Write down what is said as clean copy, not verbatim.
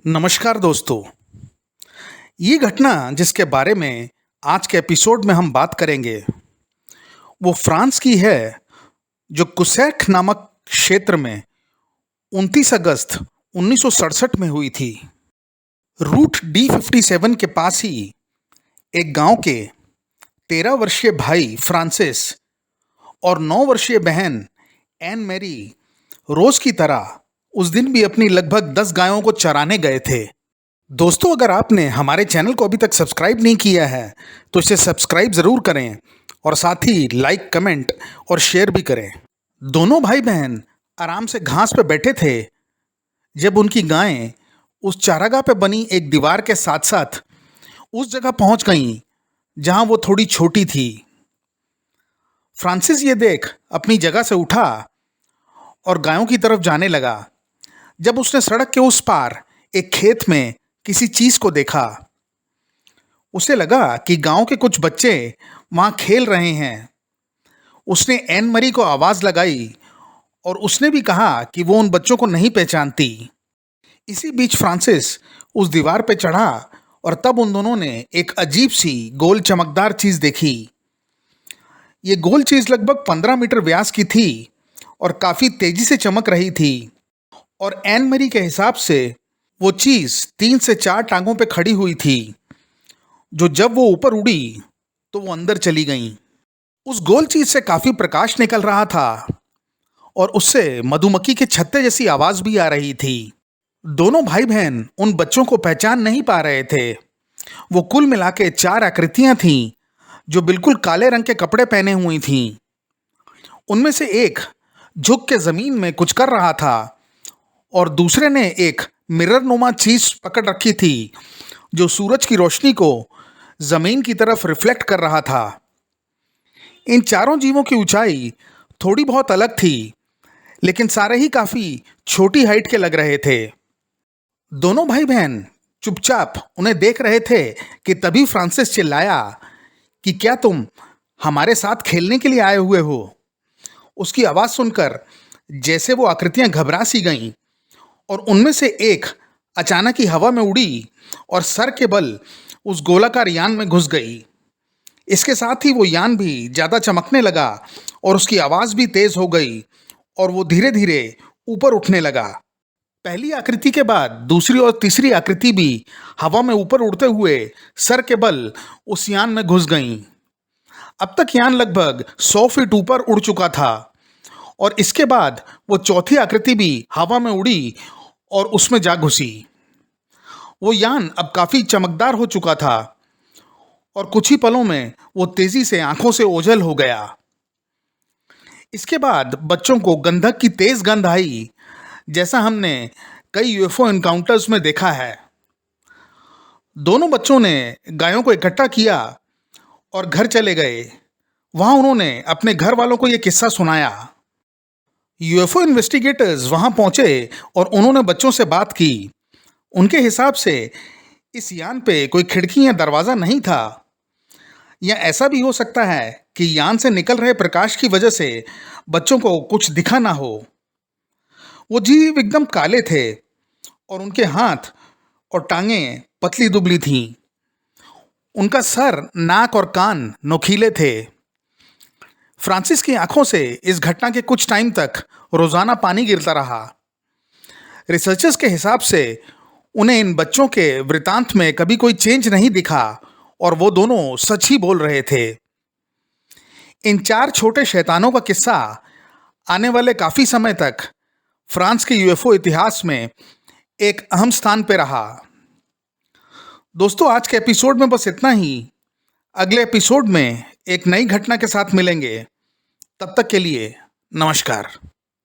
नमस्कार दोस्तों। ये घटना जिसके बारे में आज के एपिसोड में हम बात करेंगे वो फ्रांस की है, जो कुसैट नामक क्षेत्र में 29 अगस्त 1967 में हुई थी। रूट D57 के पास ही एक गांव के 13 वर्षीय भाई फ्रांसिस और 9 वर्षीय बहन एन मैरी रोज की तरह उस दिन भी अपनी लगभग 10 गायों को चराने गए थे। दोस्तों, अगर आपने हमारे चैनल को अभी तक सब्सक्राइब नहीं किया है तो इसे सब्सक्राइब ज़रूर करें और साथ ही लाइक, कमेंट और शेयर भी करें। दोनों भाई बहन आराम से घास पे बैठे थे जब उनकी गायें उस चारागाह पे बनी एक दीवार के साथ साथ उस जगह पहुंच गईं जहां वो थोड़ी छोटी थी। फ्रांसिस ये देख अपनी जगह से उठा और गायों की तरफ जाने लगा जब उसने सड़क के उस पार एक खेत में किसी चीज को देखा। उसे लगा कि गांव के कुछ बच्चे वहां खेल रहे हैं। उसने एन मरी को आवाज लगाई और उसने भी कहा कि वो उन बच्चों को नहीं पहचानती। इसी बीच फ्रांसिस उस दीवार पर चढ़ा और तब उन दोनों ने एक अजीब सी गोल चमकदार चीज देखी। ये गोल चीज लगभग 15 मीटर व्यास की थी और काफी तेजी से चमक रही थी। और एन मरी के हिसाब से वो चीज 3 से 4 टांगों पे खड़ी हुई थी, जो जब वो ऊपर उड़ी तो वो अंदर चली गईं। उस गोल चीज से काफी प्रकाश निकल रहा था और उससे मधुमक्खी के छत्ते जैसी आवाज भी आ रही थी। दोनों भाई बहन उन बच्चों को पहचान नहीं पा रहे थे। वो कुल मिला के 4 आकृतियां थीं जो बिल्कुल काले रंग के कपड़े पहने हुई थीं। उनमें से एक झुक के जमीन में कुछ कर रहा था और दूसरे ने एक मिरर नुमा चीज पकड़ रखी थी जो सूरज की रोशनी को जमीन की तरफ रिफ्लेक्ट कर रहा था। इन चारों जीवों की ऊंचाई थोड़ी बहुत अलग थी, लेकिन सारे ही काफी छोटी हाइट के लग रहे थे। दोनों भाई बहन चुपचाप उन्हें देख रहे थे कि तभी फ्रांसिस चिल्लाया कि क्या तुम हमारे साथ खेलने के लिए आए हुए हो? उसकी आवाज सुनकर जैसे वो आकृतियां घबरा सी गईं और उनमें से एक अचानक ही हवा में उड़ी और सर के बल उस गोलाकार यान में घुस गई। इसके साथ ही वो यान भी ज्यादा चमकने लगा और उसकी आवाज भी तेज हो गई और वो धीरे धीरे ऊपर उठने लगा। पहली आकृति के बाद दूसरी और तीसरी आकृति भी हवा में ऊपर उड़ते हुए सर के बल उस यान में घुस गईं। अब तक यान लगभग 100 फीट ऊपर उड़ चुका था और इसके बाद वो चौथी आकृति भी हवा में उड़ी और उसमें जा घुसी। वो यान अब काफी चमकदार हो चुका था और कुछ ही पलों में वो तेजी से आंखों से ओझल हो गया। इसके बाद बच्चों को गंधक की तेज गंध आई, जैसा हमने कई यूएफओ एनकाउंटर्स में देखा है। दोनों बच्चों ने गायों को इकट्ठा किया और घर चले गए। वहां उन्होंने अपने घर वालों को यह किस्सा सुनाया। यूएफओ इन्वेस्टिगेटर्स वहां पहुंचे और उन्होंने बच्चों से बात की। उनके हिसाब से इस यान पे कोई खिड़की या दरवाज़ा नहीं था, या ऐसा भी हो सकता है कि यान से निकल रहे प्रकाश की वजह से बच्चों को कुछ दिखा ना हो। वो जीव एकदम काले थे और उनके हाथ और टांगें पतली दुबली थीं। उनका सर, नाक और कान नोकीले थे। फ्रांसिस की आंखों से इस घटना के कुछ टाइम तक रोजाना पानी गिरता रहा। रिसर्चर्स के हिसाब से उन्हें इन बच्चों के वृतांत में कभी कोई चेंज नहीं दिखा और वो दोनों सच ही बोल रहे थे। इन 4 छोटे शैतानों का किस्सा आने वाले काफी समय तक फ्रांस के यूएफओ इतिहास में एक अहम स्थान पर रहा। दोस्तों, आज के एपिसोड में बस इतना ही। अगले एपिसोड में एक नई घटना के साथ मिलेंगे। तब तक के लिए नमस्कार।